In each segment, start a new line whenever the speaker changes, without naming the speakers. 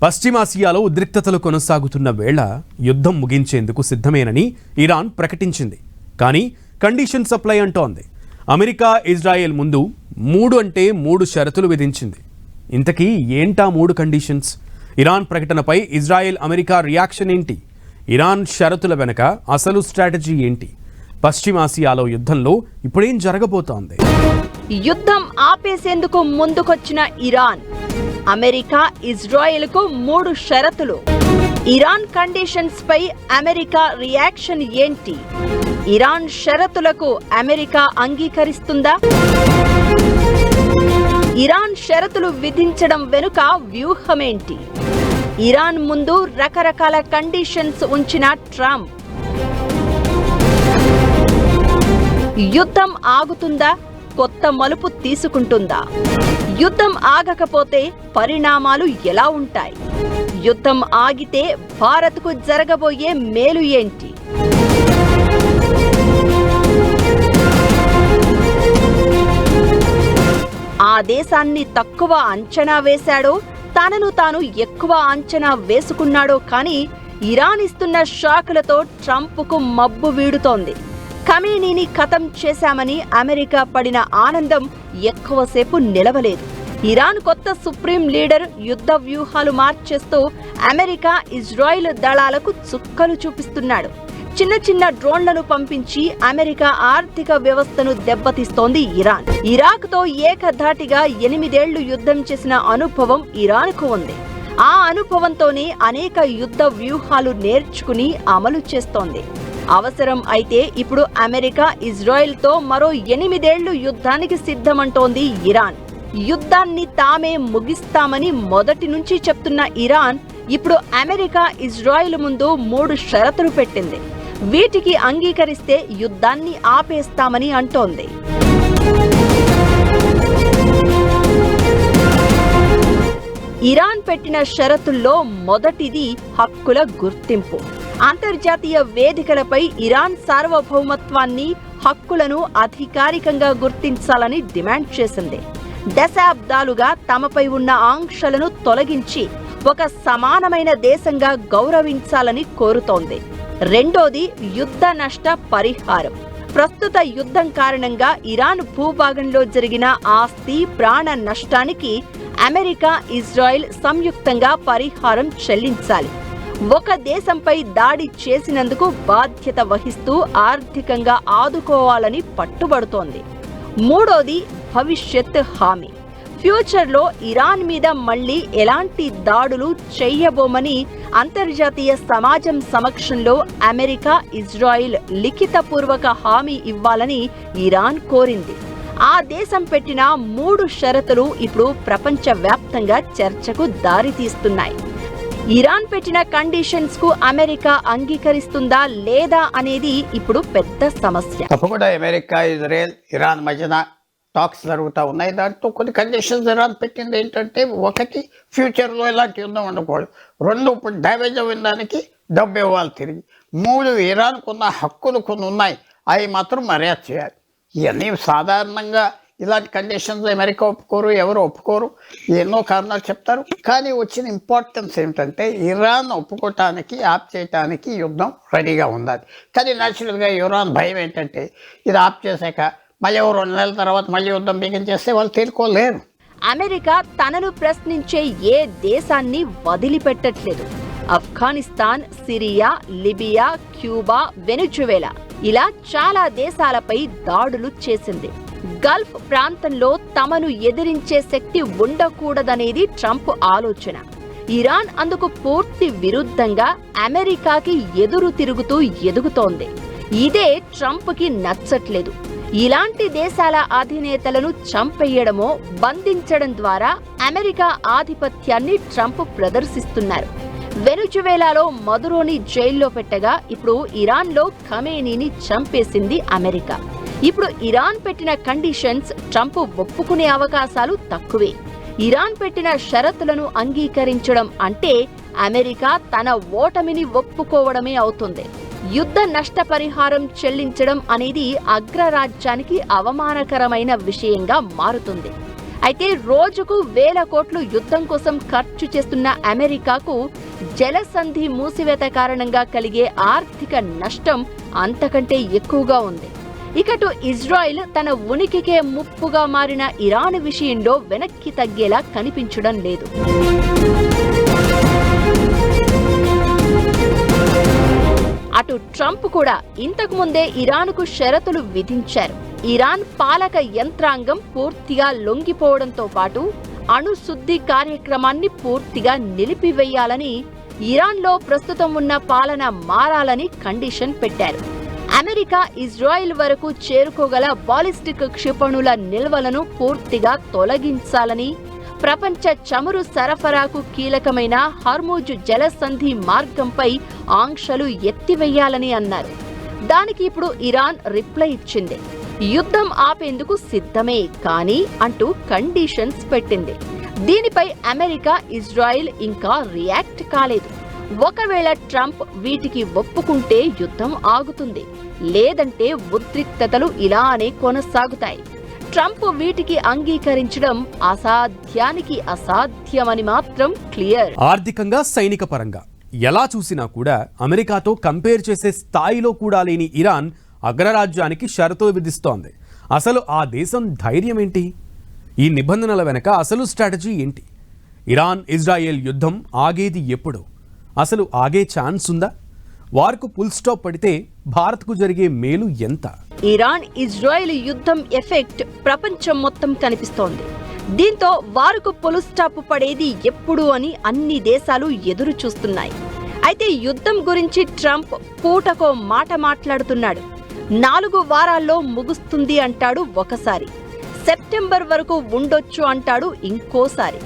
పశ్చిమాసియాలో ఉద్రిక్తతలు కొనసాగుతున్న వేళ యుద్ధం ముగించేందుకు సిద్ధమేనని ఇరాన్ ప్రకటించింది. కానీ కండిషన్ సప్లై అంటోంది. అమెరికా ఇజ్రాయెల్ ముందు 3 అంటే 3 షరతులు విధించింది. ఇంతకీ ఏంటా 3 కండిషన్స్? ఇరాన్ ప్రకటనపై ఇజ్రాయెల్ అమెరికా రియాక్షన్ ఏంటి? ఇరాన్ షరతుల వెనక అసలు స్ట్రాటజీ ఏంటి? పశ్చిమాసియాలో యుద్ధంలో ఇప్పుడేం జరగబోతోంది?
యుద్ధం ఆపేసేందుకు ముందుకొచ్చిన ఇరాన్, అమెరికా ఇజ్రాయెల్కు 3 షరతులు. ఇరాన్ కండిషన్స్ పై అమెరికా రియాక్షన్ ఏంటి? ఇరాన్ షరతులకు అమెరికా అంగీకరిస్తుందా? ఇరాన్ షరతులు విధించడం వెనుక వ్యూహమేంటి? ఇరాన్ ముందు రకరకాల కండిషన్స్ ఉంచిన ట్రంప్. యుద్ధం ఆగుతుందా? కొత్త మలుపు తీసుకుంటుందా? యుద్ధం ఆగకపోతే పరిణామాలు ఎలా ఉంటాయి? యుద్ధం ఆగితే భారత్కు జరగబోయే మేలు ఏంటి? ఆ దేశాన్ని తక్కువ అంచనా వేశాడో, తనను తాను ఎక్కువ అంచనా వేసుకున్నాడో కానీ ఇరాన్ ఇస్తున్న షాకులతో ట్రంప్కు మబ్బు వీడుతోంది. ఖమేనీని ఖతం చేశామని అమెరికా పడిన ఆనందం ఎక్కువసేపు నిలవలేదు. ఇరాన్ కొత్త సుప్రీం లీడర్ యుద్ధ వ్యూహాలు మార్చేస్తూ అమెరికా ఇజ్రాయెల్ దళాలకు చుక్కలు చూపిస్తున్నాడు. చిన్న చిన్న డ్రోన్లను పంపించి అమెరికా ఆర్థిక వ్యవస్థను దెబ్బతీస్తోంది ఇరాన్. ఇరాక్తో ఏకధాటిగా 8 ఏళ్లు యుద్ధం చేసిన అనుభవం ఇరాన్కు ఉంది. ఆ అనుభవంతోనే అనేక యుద్ధ వ్యూహాలు నేర్చుకుని అమలు చేస్తోంది. అవసరం అయితే ఇప్పుడు అమెరికా ఇజ్రాయెల్తో మరో 8 ఏళ్లు యుద్ధానికి సిద్ధమంటోంది ఇరాన్. యుద్ధాన్ని తామే ముగిస్తామని మొదటి నుంచి చెప్తున్న ఇరాన్ ఇప్పుడు అమెరికా ఇజ్రాయెల్ ముందు 3 షరతులు పెట్టింది. వీటికి అంగీకరిస్తే యుద్ధాన్ని ఆపేస్తామని అంటోంది. ఇరాన్ పెట్టిన షరతుల్లో మొదటిది హక్కుల గుర్తింపు. అంతర్జాతీయ వేదికలపై ఇరాన్ సార్వభౌమత్వాన్ని, హక్కులను అధికారికంగా గుర్తించాలని డిమాండ్ చేసింది. దశాబ్దాలుగా తమపై ఉన్న ఆంక్షలను తొలగించి ఒక సమానమైన దేశంగా గౌరవించాలని కోరుతోంది. రెండోది యుద్ధ నష్ట పరిహారం. ప్రస్తుత యుద్ధం కారణంగా ఇరాన్ భూభాగంలో జరిగిన ఆస్తి, ప్రాణ నష్టానికి అమెరికా, ఇజ్రాయెల్ సంయుక్తంగా పరిహారం చెల్లించాలి. ఒక దేశంపై దాడి చేసినందుకు బాధ్యత వహిస్తూ ఆర్థికంగా ఆదుకోవాలని పట్టుబడుతోంది. మూడోది భవిష్యత్ హామీ. ఫ్యూచర్లో ఇరాన్ మీద మళ్లీ ఎలాంటి దాడులు చేయబోమని అంతర్జాతీయ సమాజం సమక్షంలో అమెరికా, ఇజ్రాయెల్ లిఖితపూర్వక హామీ ఇవ్వాలని ఇరాన్ కోరింది. ఆ దేశం పెట్టిన 3 షరతులు ఇప్పుడు ప్రపంచవ్యాప్తంగా చర్చకు దారితీస్తున్నాయి. ఇరాన్ పెట్టిన కండిషన్స్ కు అమెరికా అంగీకరిస్తుందా లేదా అనేది ఇప్పుడు పెద్ద సమస్య.
తప్పకుండా అమెరికా, ఇజ్రాయెల్, ఇరాన్ మధ్యన టాక్స్ జరుగుతూ ఉన్నాయి. దాంట్లో కొన్ని కండిషన్స్ ఇరాన్ పెట్టింది ఏంటంటే, 1 ఫ్యూచర్లో ఇలాంటి యుద్ధం ఉండకూడదు. 2 ఇప్పుడు డ్యామేజ్ అయిన దానికి డబ్బు ఇవ్వాలి తిరిగి. 3 ఇరాన్కు ఉన్న హక్కులు కొన్ని ఉన్నాయి, అవి మాత్రం మర్యాద చేయాలి. ఇవన్నీ సాధారణంగా ఇలాంటి కండిషన్స్ అమెరికా ఒప్పుకోరు, ఎవరు ఒప్పుకోరు, ఎన్నో కారణాలు చెప్తారు. కానీ వచ్చిన ఇంపార్టెన్స్ ఏమిటంటే, ఇరాన్ ఒప్పుకోవటానికి, ఆప్ చేయటానికి యుద్ధం రెడీగా ఉండాలి. కానీ న్యాచురల్గా ఇరాన్ భయం ఏంటంటే, ఇది ఆప్ చేశాక మళ్ళీ 2 నెలల తర్వాత మళ్ళీ యుద్ధం బిగించేస్తే వాళ్ళు తేలుకోలేరు.
అమెరికా తనను ప్రశ్నించే ఏ దేశాన్ని వదిలిపెట్టట్లేదు. Afghanistan, Syria, Libya, Cuba, Venezuela ఇలా చాలా దేశాలపై దాడులు చేసింది. గల్ఫ్ ప్రాంతంలో తమను ఎదిరించే శక్తి ఉండకూడదనేది ట్రంప్ ఆలోచన. ఇరాన్ అందుకు పూర్తి విరుద్ధంగా అమెరికాకి ఎదురు తిరుగుతూ ఎదుగుతోంది. ఇదే ట్రంప్కి నచ్చట్లేదు. ఇలాంటి దేశాల అధినేతలను చంపేయడమో, బంధించడం ద్వారా అమెరికా ఆధిపత్యాన్ని ట్రంప్ ప్రదర్శిస్తున్నారు. వెనుజువేలాలో మదురోని జైల్లో పెట్టగా ఇప్పుడు ఇరాన్లో ఖమేనీని చంపేసింది అమెరికా. ఇప్పుడు ఇరాన్ పెట్టిన కండిషన్స్ ట్రంప్ ఒప్పుకునే అవకాశాలు తక్కువే. ఇరాన్ పెట్టిన షరతులను అంగీకరించడం అంటే అమెరికా తన ఓటమిని ఒప్పుకోవడమే అవుతుంది. యుద్ధ నష్టపరిహారం చెల్లించడం అనేది అగ్రరాజ్యానికి అవమానకరమైన విషయంగా మారుతుంది. అయితే రోజుకు వేల కోట్లు యుద్ధం కోసం ఖర్చు చేస్తున్న అమెరికాకు జలసంధి మూసివేత కారణంగా కలిగే ఆర్థిక నష్టం అంతకంటే ఎక్కువగా ఉంది. ఇకటు ఇజ్రాయిల్ తన ఉనికికే ముప్పుగా మారిన ఇరాన్ విషయంలో వెనక్కి తగ్గేలా కనిపించడం లేదు. అటు ట్రంప్ కూడా ఇంతకు ముందే ఇరాన్కు షరతులు విధించారు. ఇరాన్ పాలక యంత్రాంగం పూర్తిగా లొంగిపోవడంతో పాటు అణుశుద్ధి కార్యక్రమాన్ని పూర్తిగా నిలిపివేయాలని, ఇరాన్లో ప్రస్తుతం ఉన్న పాలన మారాలని కండిషన్ పెట్టారు. అమెరికా ఇజ్రాయిల్ వరకు చేరుకోగల బాలిస్టిక్ క్షిపణుల నిల్వలను పూర్తిగా తొలగించాలని, ప్రపంచ చమురు సరఫరాకు కీలకమైన హార్మూజ్ జలసంధి మార్గంపై ఆంక్షలు ఎత్తివేయాలని అన్నారు. దానికి ఇప్పుడు ఇరాన్ రిప్లై ఇచ్చింది. యుద్ధం ఆపేందుకు సిద్ధమే కానీ అంటూ కండిషన్స్ పెట్టింది. దీనిపై అమెరికా, ఇజ్రాయిల్ ఇంకా రియాక్ట్ కాలేదు. ఒకవేళ ట్రంప్ వీటికి ఒప్పుకుంటే యుద్ధం ఆగుతుంది, లేదంటే ఉద్రిక్తతలు ఇలానే కొనసాగుతాయి. ట్రంప్ వీటికి అంగీకరించడం అసాధ్యానికి అసాధ్యమని మాత్రం క్లియర్.
ఆర్థికంగా, సైనిక పరంగా ఎలా చూసినా కూడా అమెరికాతో కంపేర్ చేసే స్థాయిలో కూడా లేని ఇరాన్ అగ్రరాజ్యానికి షరతులు విధిస్తోంది. అసలు ఆ దేశం ధైర్యం ఏంటి? ఈ నిబంధనల వెనక అసలు స్ట్రాటజీ ఏంటి? ఇరాన్ ఇజ్రాయెల్ యుద్ధం ఆగేది ఎప్పుడు? అసలు ఆగే ఛాన్స్ ఉందా? వార్కు ఫుల్ స్టాప్ పడితే భారత్కు జరిగే మేలు ఎంత?
ఇరాన్ ఇజ్రాయెల్ యుద్ధం ఎఫెక్ట్ ప్రపంచం మొత్తం కనిపిస్తోంది. దీంతో వార్కు ఫుల్ స్టాప్ పడేది ఎప్పుడు అని అన్ని దేశాలు ఎదురు చూస్తున్నాయి. అయితే యుద్ధం గురించి ట్రంప్ పూటకో మాట మాట్లాడుతున్నాడు. 4 వారాల్లో ముగుస్తుంది అంటాడు ఒకసారి, సెప్టెంబర్ వరకు ఉండొచ్చు అంటాడు ఇంకోసారి,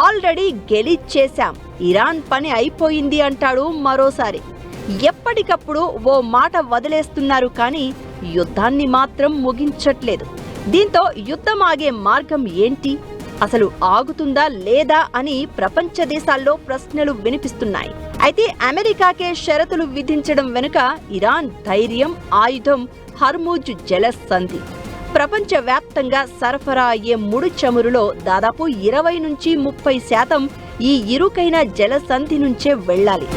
ఆల్రెడీ గెలిచేశాం, ఇరాన్ పని అయిపోయింది అంటాడు మరోసారి. ఎప్పటికప్పుడు ఓ మాట వదిలేస్తున్నారు కానీ యుద్ధాన్ని మాత్రం ముగించట్లేదు. దీంతో యుద్ధం ఆగే మార్గం ఏంటి? అసలు ఆగుతుందా లేదా అని ప్రపంచ దేశాల్లో ప్రశ్నలు వినిపిస్తున్నాయి. అయితే అమెరికాకే షరతులు విధించడం వెనుక ఇరాన్ ధైర్యం, ఆయుధం హార్మూజ్ జలసంధి. ప్రపంచ వ్యాప్తంగా సరఫరా అయ్యే ముడి చమురులో దాదాపు 20-30% ఈ ఇరుకైన జలసంధి నుంచే వెళ్లాలి.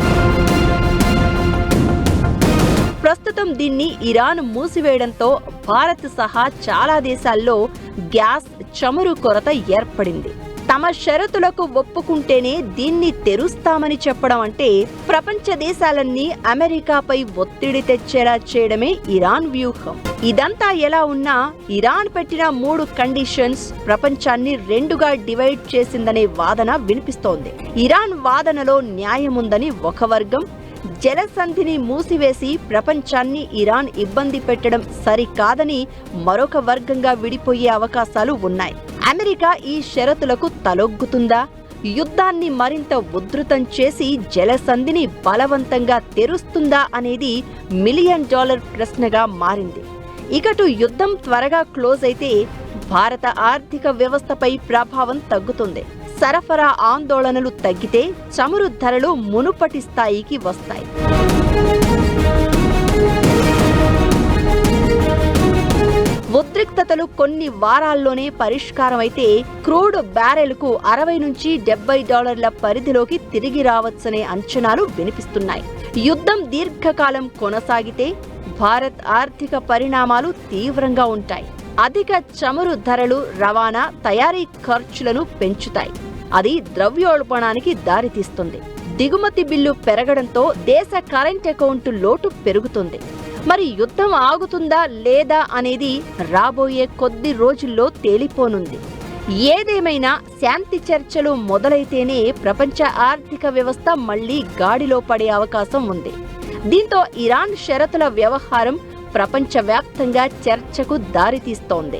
ప్రస్తుతం దీన్ని ఇరాన్ మూసివేయడంతో భారత్ సహా చాలా దేశాల్లో గ్యాస్, చమురు కొరత ఏర్పడింది. తమ షరతులకు ఒప్పుకుంటేనే దీన్ని తెరుస్తామని చెప్పడం అంటే ప్రపంచ దేశాలన్నీ అమెరికాపై ఒత్తిడి తెచ్చేలా చేయడమే ఇరాన్ వ్యూహం. ఇదంతా ఎలా ఉన్నా ఇరాన్ పెట్టిన 3 కండిషన్స్ ప్రపంచాన్ని 2గా డివైడ్ చేసిందనే వాదన వినిపిస్తోంది. ఇరాన్ వాదనలో న్యాయముందని ఒక వర్గం, జలసంధిని మూసివేసి ప్రపంచాన్ని ఇరాన్ ఇబ్బంది పెట్టడం సరికాదని మరొక వర్గంగా విడిపోయే అవకాశాలు ఉన్నాయి. అమెరికా ఈ షరతులకు తలొగ్గుతుందా? యుద్ధాన్ని మరింత ఉధృతం చేసి జలసంధిని బలవంతంగా తెరుస్తుందా అనేది $1 మిలియన్ ప్రశ్నగా మారింది. ఇకటు యుద్ధం త్వరగా క్లోజ్ అయితే భారత ఆర్థిక వ్యవస్థపై ప్రభావం తగ్గుతుంది. సరఫరా ఆందోళనలు తగ్గితే చమురు ధరలు మునుపటి స్థాయికి వస్తాయి. ఉద్రిక్తతలు కొన్ని వారాల్లోనే పరిష్కారం అయితే క్రూడ్ బ్యారెల్కు $60-70 పరిధిలోకి తిరిగి రావచ్చనే అంచనాలు వినిపిస్తున్నాయి. యుద్ధం దీర్ఘకాలం కొనసాగితే భారత్ ఆర్థిక పరిణామాలు తీవ్రంగా ఉంటాయి. అధిక చమురు ధరలు రవాణా, తయారీ ఖర్చులను పెంచుతాయి. అది ద్రవ్యోల్బణానికి దారితీస్తుంది. దిగుమతి బిల్లు పెరగడంతో దేశ కరెంట్ అకౌంట్ లోటు పెరుగుతుంది. మరి యుద్ధం ఆగుతుందా లేదా అనేది రాబోయే కొద్ది రోజుల్లో తేలిపోనుంది. ఏదేమైనా శాంతి చర్చలు మొదలైతేనే ప్రపంచ ఆర్థిక వ్యవస్థ మళ్లీ గాడిలో పడే అవకాశం ఉంది. దీంతో ఇరాన్ షరతుల వ్యవహారం ప్రపంచవ్యాప్తంగా చర్చకు దారితీస్తోంది.